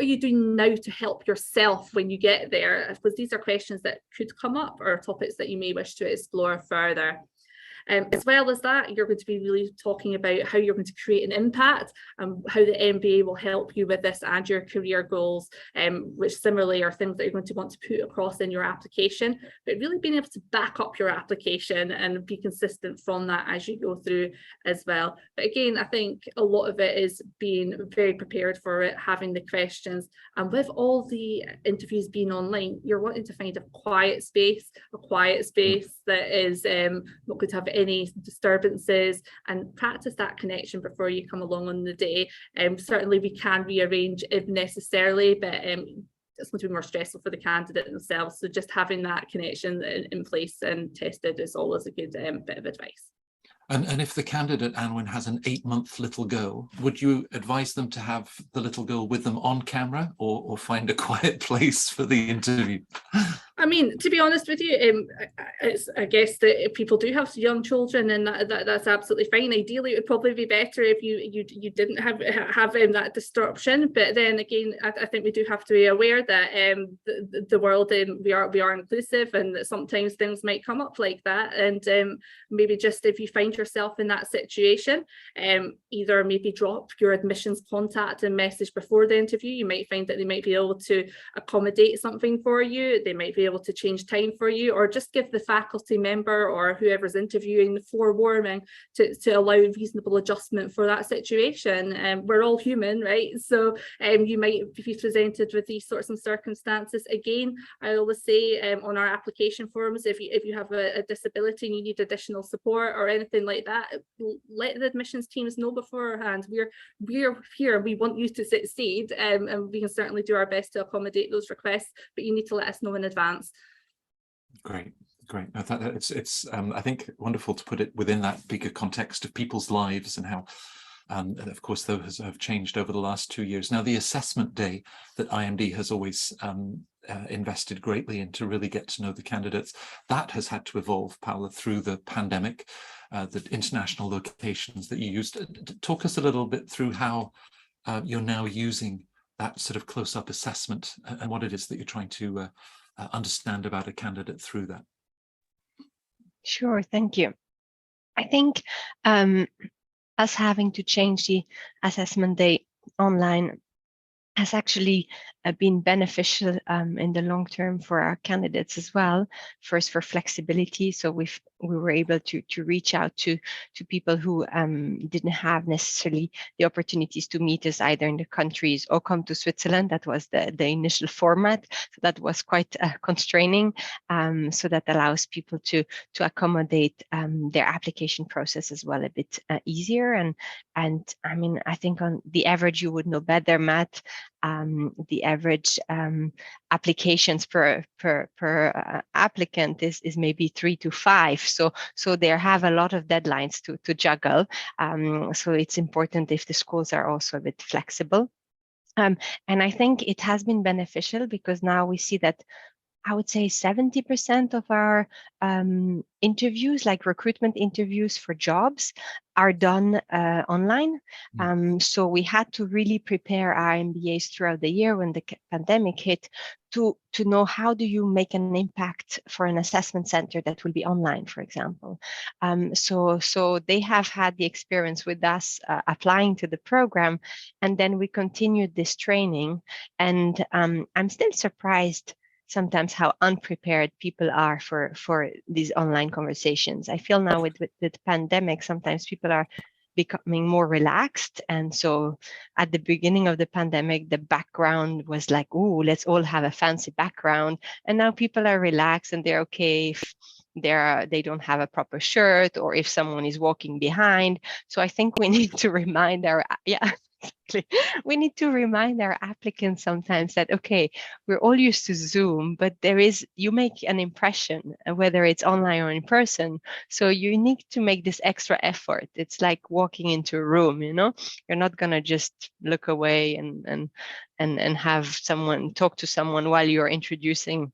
are you doing now to help yourself when you get there? I suppose these are questions that could come up, or topics that you may wish to explore further. As well as that, you're going to be really talking about how you're going to create an impact and how the MBA will help you with this and your career goals, which similarly are things that you're going to want to put across in your application, but really being able to back up your application and be consistent from that as you go through as well. But again, I think a lot of it is being very prepared for it, having the questions, and with all the interviews being online, you're wanting to find a quiet space that is not going to have any disturbances, and practice that connection before you come along on the day. Certainly we can rearrange if necessarily, but it's going to be more stressful for the candidate themselves. So just having that connection in place and tested is always a good bit of advice. And if the candidate, Anwen, has an 8-month little girl, would you advise them to have the little girl with them on camera, or find a quiet place for the interview? I mean, to be honest with you, I guess that people do have young children, and that's absolutely fine. Ideally, it would probably be better if you didn't have that disruption. But then again, I think we do have to be aware that the world, we are inclusive, and that sometimes things might come up like that. And maybe just if you find yourself in that situation, either maybe drop your admissions contact and message before the interview. You might find that they might be able to accommodate something for you. They might be able to change time for you, or just give the faculty member or whoever's interviewing the forewarning to allow reasonable adjustment for that situation. We're all human, right? So you might be presented with these sorts of circumstances. Again, I always say on our application forms, if you have a disability and you need additional support or anything like that, let the admissions teams know beforehand. We're here, we want you to succeed, and we can certainly do our best to accommodate those requests, but you need to let us know in advance. Great. I thought it's I think wonderful to put it within that bigger context of people's lives, and how of course those have changed over the last 2 years. Now, the assessment day that IMD has always invested greatly in to really get to know the candidates, that has had to evolve, Paula, through the pandemic, the international locations that you used. Talk us a little bit through how you're now using that sort of close-up assessment, and what it is that you're trying to understand about a candidate through that. Sure, thank you. I think us having to change the assessment day online has actually been beneficial in the long term for our candidates as well. First, for flexibility, so we were able to reach out to people who didn't have necessarily the opportunities to meet us either in the countries or come to Switzerland. That was the initial format, so that was quite constraining. So that allows people to accommodate their application process as well a bit easier. And I mean, I think on the average, you would know better, Matt. The average applications per applicant is maybe 3 to 5. So they have a lot of deadlines to juggle. So it's important if the schools are also a bit flexible. And I think it has been beneficial, because now we see that I would say 70% of our interviews, like recruitment interviews for jobs, are done online. So we had to really prepare our MBAs throughout the year when the pandemic hit to know how do you make an impact for an assessment center that will be online, for example. So they have had the experience with us applying to the program, and then we continued this training. And I'm still surprised sometimes how unprepared people are for these online conversations. I feel now with the pandemic, sometimes people are becoming more relaxed. And so at the beginning of the pandemic, the background was like, oh, let's all have a fancy background. And now people are relaxed and they're okay if they don't have a proper shirt or if someone is walking behind. So I think we need to remind exactly. We need to remind our applicants sometimes that, okay, we're all used to Zoom, but you make an impression, whether it's online or in person. So you need to make this extra effort. It's like walking into a room, you're not going to just look away and have someone talk to someone while you're introducing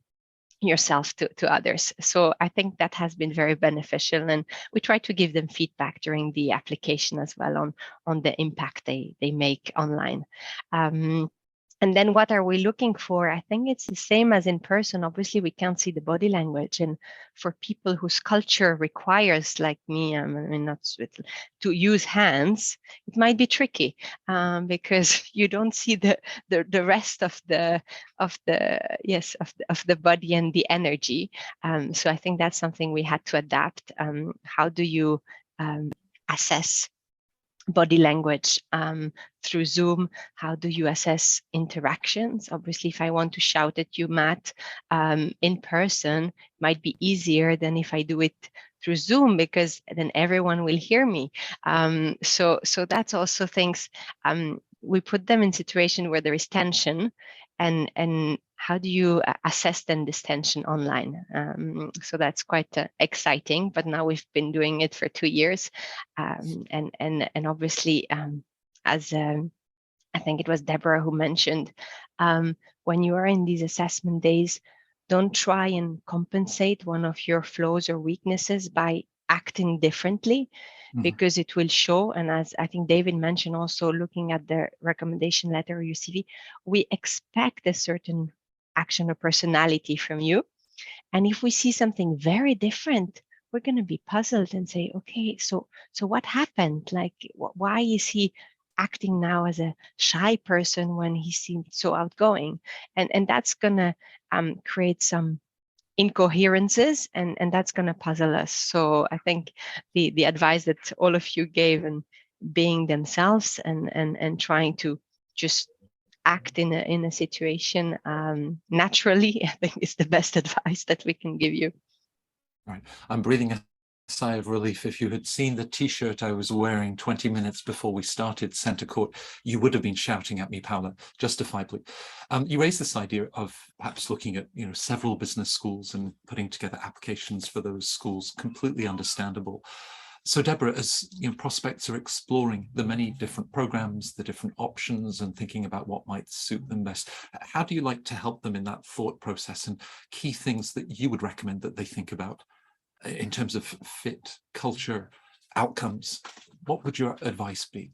yourself to others. So I think that has been very beneficial, and we try to give them feedback during the application as well on the impact they make online. And then what are we looking for? I think it's the same as in person. Obviously, we can't see the body language. And for people whose culture requires, like me, to use hands, it might be tricky because you don't see the rest of the body and the energy. So I think that's something we had to adapt. How do you assess body language through Zoom? How do you assess interactions? Obviously, if I want to shout at you, Matt, in person, it might be easier than if I do it through Zoom, because then everyone will hear me. So that's also things, we put them in situation where there is tension, and how do you assess then this tension online? So that's quite exciting, but now we've been doing it for 2 years. And obviously, as I think it was Deborah who mentioned, when you are in these assessment days, don't try and compensate one of your flaws or weaknesses by acting differently, because it will show. And as I think David mentioned, also looking at the recommendation letter or your CV, we expect a certain action or personality from you. And if we see something very different, we're going to be puzzled and say, okay, so what happened? Like, why is he acting now as a shy person when he seemed so outgoing? And that's going to create some incoherences, and that's going to puzzle us. So I think the advice that all of you gave, and being themselves and trying to just act in a situation naturally, I think is the best advice that we can give you. Right. I'm breathing a sigh of relief. If you had seen the t-shirt I was wearing 20 minutes before we started CentreCourt, you would have been shouting at me, Paula, justifiably. You raised this idea of perhaps looking at several business schools and putting together applications for those schools. Completely understandable. So Deborah, as prospects are exploring the many different programs, the different options, and thinking about what might suit them best, how do you like to help them in that thought process, and key things that you would recommend that they think about in terms of fit, culture, outcomes? What would your advice be?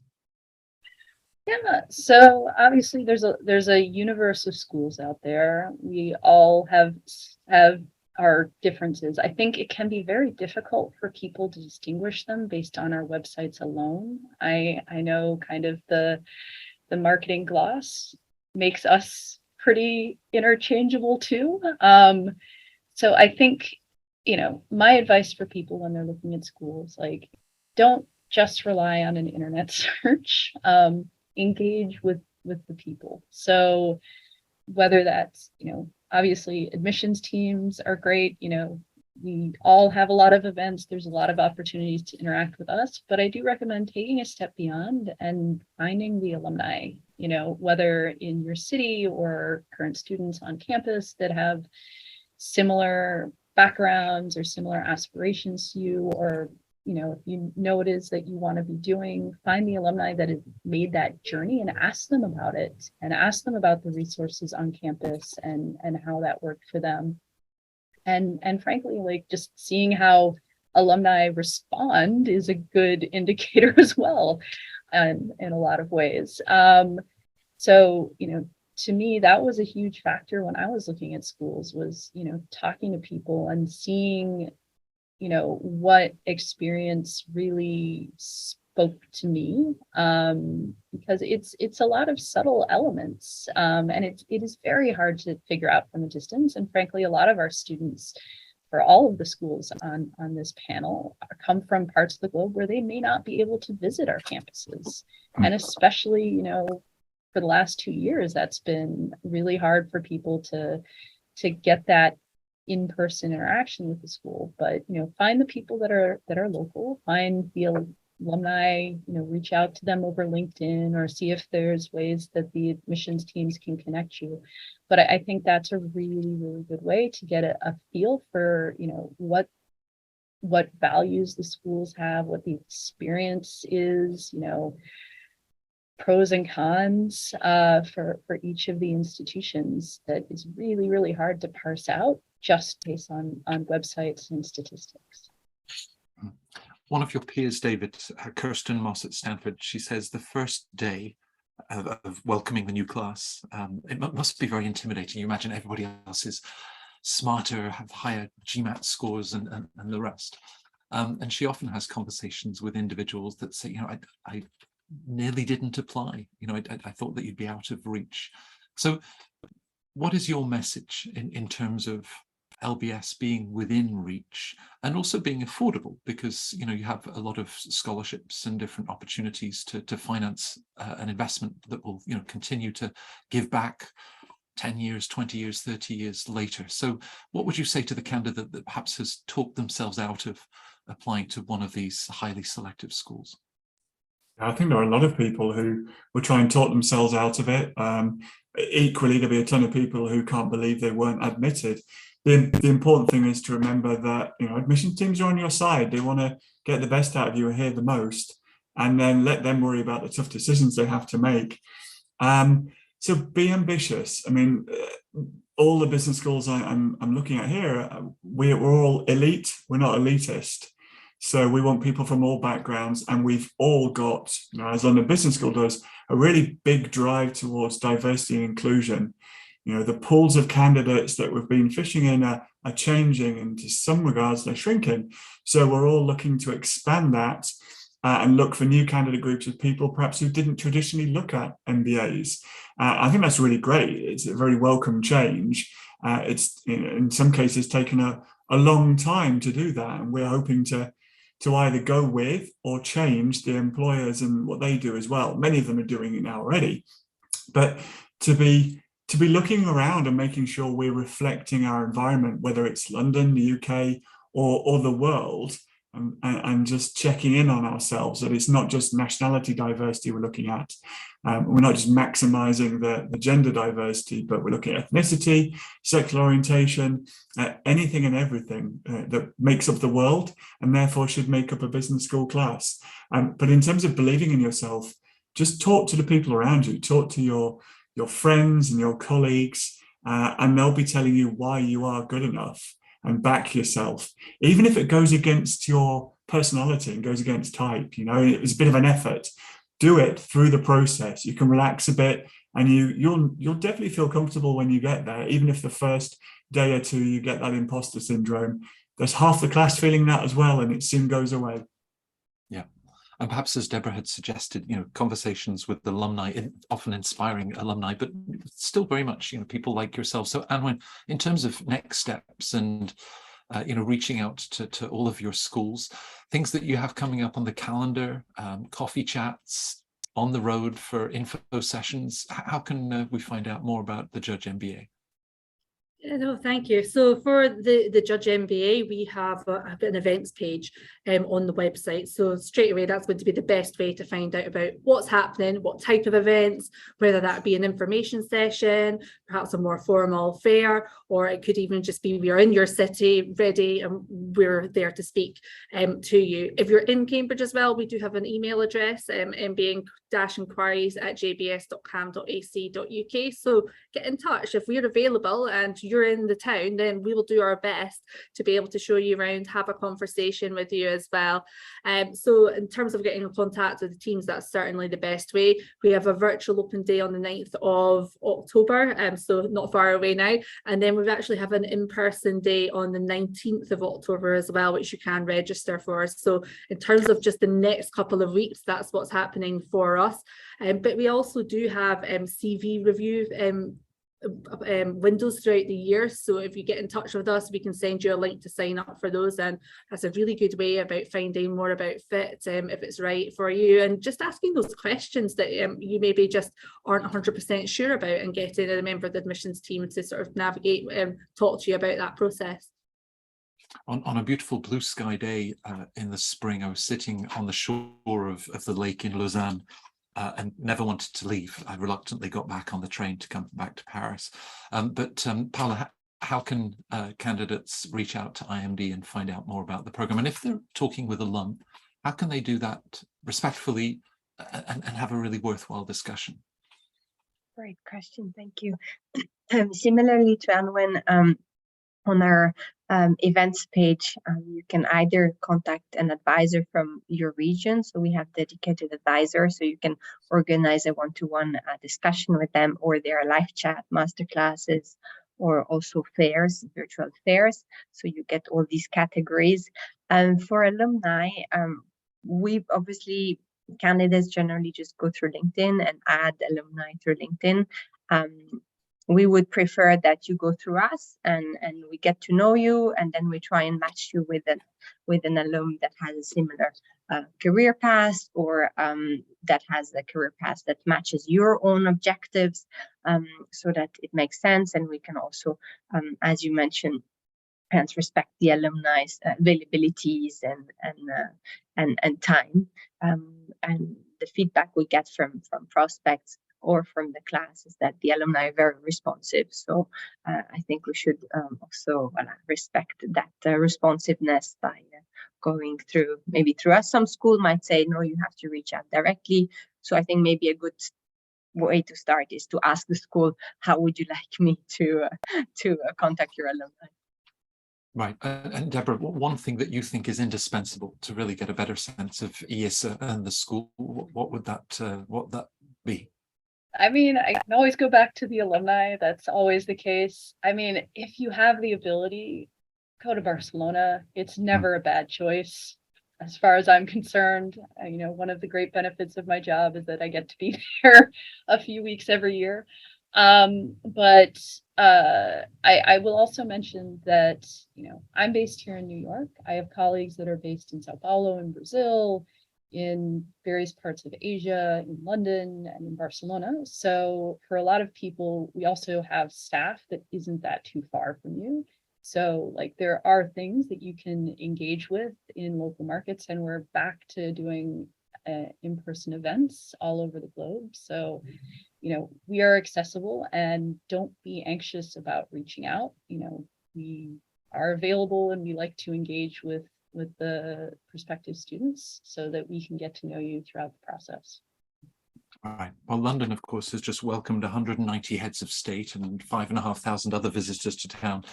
Yeah, so obviously there's a universe of schools out there. We all have our differences. I think it can be very difficult for people to distinguish them based on our websites alone. I know kind of the marketing gloss makes us pretty interchangeable too. So I think, my advice for people when they're looking at schools, like, don't just rely on an internet search. Engage with the people. So whether that's, obviously admissions teams are great. We all have a lot of events. There's a lot of opportunities to interact with us, but I do recommend taking a step beyond and finding the alumni, whether in your city or current students on campus that have similar backgrounds or similar aspirations to you, or if you know what it is that you want to be doing, find the alumni that have made that journey and ask them about it, and ask them about the resources on campus and how that worked for them. And frankly, like, just seeing how alumni respond is a good indicator as well, in a lot of ways. So, to me, that was a huge factor when I was looking at schools, was, talking to people and seeing what experience really spoke to me, because it's a lot of subtle elements, and it is very hard to figure out from a distance. And frankly, a lot of our students for all of the schools on this panel come from parts of the globe where they may not be able to visit our campuses. And especially, you know, for the last 2 years, that's been really hard for people to get that in-person interaction with the school. But, you know, find the people that are local, find the alumni, you know, reach out to them over LinkedIn or see if there's ways that the admissions teams can connect you. But I think that's a really, really good way to get a feel for, you know, what values the schools have, what the experience is, you know, pros and cons for each of the institutions that is really, really hard to parse out just based on websites and statistics. One of your peers, David, Kirsten Moss at Stanford, she says the first day of welcoming the new class, it must be very intimidating. You imagine everybody else is smarter, have higher GMAT scores and the rest. And she often has conversations with individuals that say, you know, I nearly didn't apply. You know, I thought that you'd be out of reach. So what is your message in terms of LBS being within reach and also being affordable? Because, you know, you have a lot of scholarships and different opportunities to finance an investment that will, you know, continue to give back 10 years, 20 years, 30 years later. So what would you say to the candidate that perhaps has talked themselves out of applying to one of these highly selective schools? I think there are a lot of people who will try and talk themselves out of it. Equally, there'll be a ton of people who can't believe they weren't admitted. The important thing is to remember that, you know, admission teams are on your side. They want to get the best out of you and hear the most, and then let them worry about the tough decisions they have to make. So be ambitious. I mean, all the business schools I'm looking at here, we're all elite. We're not elitist. So we want people from all backgrounds, and we've all got, you know, as London Business School does, a really big drive towards diversity and inclusion. You know, the pools of candidates that we've been fishing in are changing, and to some regards they're shrinking. So we're all looking to expand that and look for new candidate groups of people perhaps who didn't traditionally look at MBAs. I think that's really great. It's a very welcome change. It's, you know, in some cases taken a long time to do that, and we're hoping to either go with or change the employers and what they do as well. Many of them are doing it now already, but to be looking around and making sure we're reflecting our environment, whether it's London, the UK, or the world, and just checking in on ourselves that it's not just nationality diversity we're looking at. We're not just maximizing the gender diversity, but we're looking at ethnicity, sexual orientation, anything and everything that makes up the world, and therefore should make up a business school class. But in terms of believing in yourself, just talk to the people around you, talk to your friends and your colleagues, and they'll be telling you why you are good enough, and back yourself, even if it goes against your personality and goes against type. You know, it's a bit of an effort. Do it through the process. You can relax a bit, and you'll definitely feel comfortable when you get there, even if the first day or two you get that imposter syndrome. There's half the class feeling that as well, and it soon goes away. Yeah. And perhaps, as Deborah had suggested, you know, conversations with alumni, often inspiring alumni, but still very much, you know, people like yourself. So, Anwen, in terms of next steps and, you know, reaching out to all of your schools, things that you have coming up on the calendar, coffee chats, on the road for info sessions, how can we find out more about the Judge MBA? No, thank you. So for the Judge MBA, we have an events page on the website. So straight away, that's going to be the best way to find out about what's happening, what type of events, whether that be an information session, perhaps a more formal fair, or it could even just be we are in your city, ready, and we're there to speak to you. If you're in Cambridge as well, we do have an email address, mba-inquiries@jbs.cam.ac.uk. So get in touch if we're available and you're in the town, then we will do our best to be able to show you around, have a conversation with you as well. So in terms of getting in contact with the teams, that's certainly the best way. We have a virtual open day on the 9th of October, so not far away now, and then we actually have an in-person day on the 19th of October as well, which you can register for. So in terms of just the next couple of weeks, that's what's happening for us. But we also do have CV review windows throughout the year. So if you get in touch with us, we can send you a link to sign up for those, and that's a really good way about finding more about FIT, if it's right for you, and just asking those questions that you maybe just aren't 100% sure about, and getting a member of the admissions team to sort of navigate and talk to you about that process. On a beautiful blue sky day in the spring, I was sitting on the shore of the lake in Lausanne, and never wanted to leave. I reluctantly got back on the train to come back to Paris. But Paula, how can candidates reach out to IMD and find out more about the program? And if they're talking with alum, how can they do that respectfully and have a really worthwhile discussion? Great question, thank you. Similarly to Anwen, on our events page, you can either contact an advisor from your region. So we have dedicated advisors, so you can organize a one-to-one discussion with them, or their live chat masterclasses, or also fairs, virtual fairs. So you get all these categories. And for alumni, we obviously, candidates generally just go through LinkedIn and add alumni through LinkedIn. We would prefer that you go through us and we get to know you, and then we try and match you with an alum that has a similar career path, or that has a career path that matches your own objectives, so that it makes sense. And we can also, as you mentioned, hence respect the alumni's availabilities and time. And the feedback we get from prospects or from the class is that the alumni are very responsive. So I think we should also respect that responsiveness by going through, maybe through us. Some school might say, no, you have to reach out directly. So I think maybe a good way to start is to ask the school, how would you like me to contact your alumni? Right. And Deborah, one thing that you think is indispensable to really get a better sense of ESA and the school, what would that be? I mean, I can always go back to the alumni. That's always the case. I mean, if you have the ability, go to Barcelona. It's never a bad choice, as far as I'm concerned. You know, one of the great benefits of my job is that I get to be there a few weeks every year. But I will also mention that, you know, I'm based here in New York. I have colleagues that are based in Sao Paulo, in Brazil, in various parts of Asia, in London, and in Barcelona. So for a lot of people, we also have staff that isn't that too far from you. So like there are things that you can engage with in local markets, and we're back to doing in-person events all over the globe. So, you know, we are accessible, and don't be anxious about reaching out. You know, we are available, and we like to engage with the prospective students so that we can get to know you throughout the process. All right. Well, London, of course, has just welcomed 190 heads of state and 5,500 other visitors to town.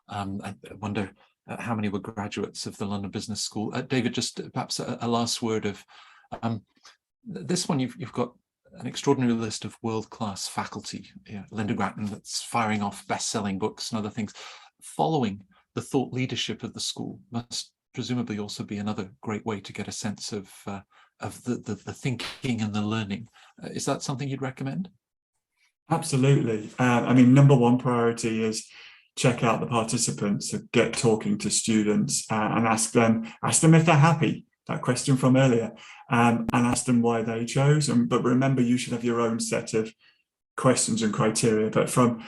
I wonder how many were graduates of the London Business School. David, just perhaps a last word of this one. You've got an extraordinary list of world-class faculty. Linda Grattan, that's firing off best-selling books and other things. Following the thought leadership of the school must presumably also be another great way to get a sense of the thinking and the learning. Is that something you'd recommend? Absolutely. I mean, number one priority is check out the participants, so get talking to students and ask them if they're happy. That question from earlier, and ask them why they chose. But remember, you should have your own set of questions and criteria. But from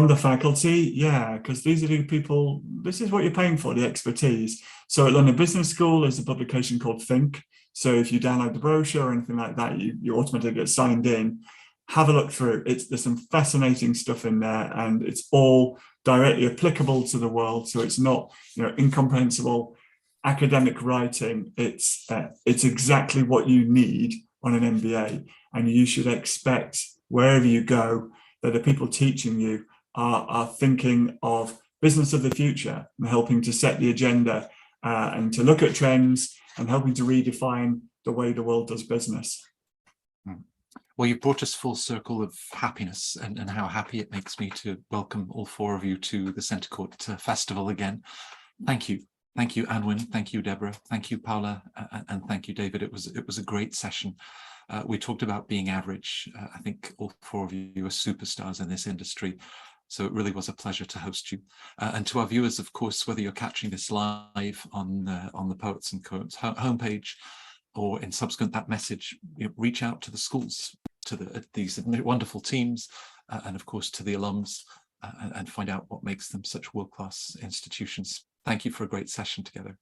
the faculty, yeah, because these are the people, this is what you're paying for, the expertise. So at London Business School, there's a publication called Think. So if you download the brochure or anything like that, you automatically get signed in. Have a look through. There's some fascinating stuff in there, and it's all directly applicable to the world. So it's not, you know, incomprehensible academic writing. It's exactly what you need on an MBA, and you should expect wherever you go that the people teaching you are thinking of business of the future and helping to set the agenda and to look at trends and helping to redefine the way the world does business. Well, you've brought us full circle of happiness, and how happy it makes me to welcome all four of you to the CentreCourt Festival again. Thank you. Thank you, Anwen. Thank you, Deborah. Thank you, Paula. And thank you, David. It was a great session. We talked about being average. I think all four of you are superstars in this industry. So it really was a pleasure to host you. And to our viewers, of course, whether you're catching this live on the Poets and Quants homepage or in subsequent that message, reach out to the schools, to these wonderful teams, and of course to the alums, and find out what makes them such world-class institutions. Thank you for a great session together.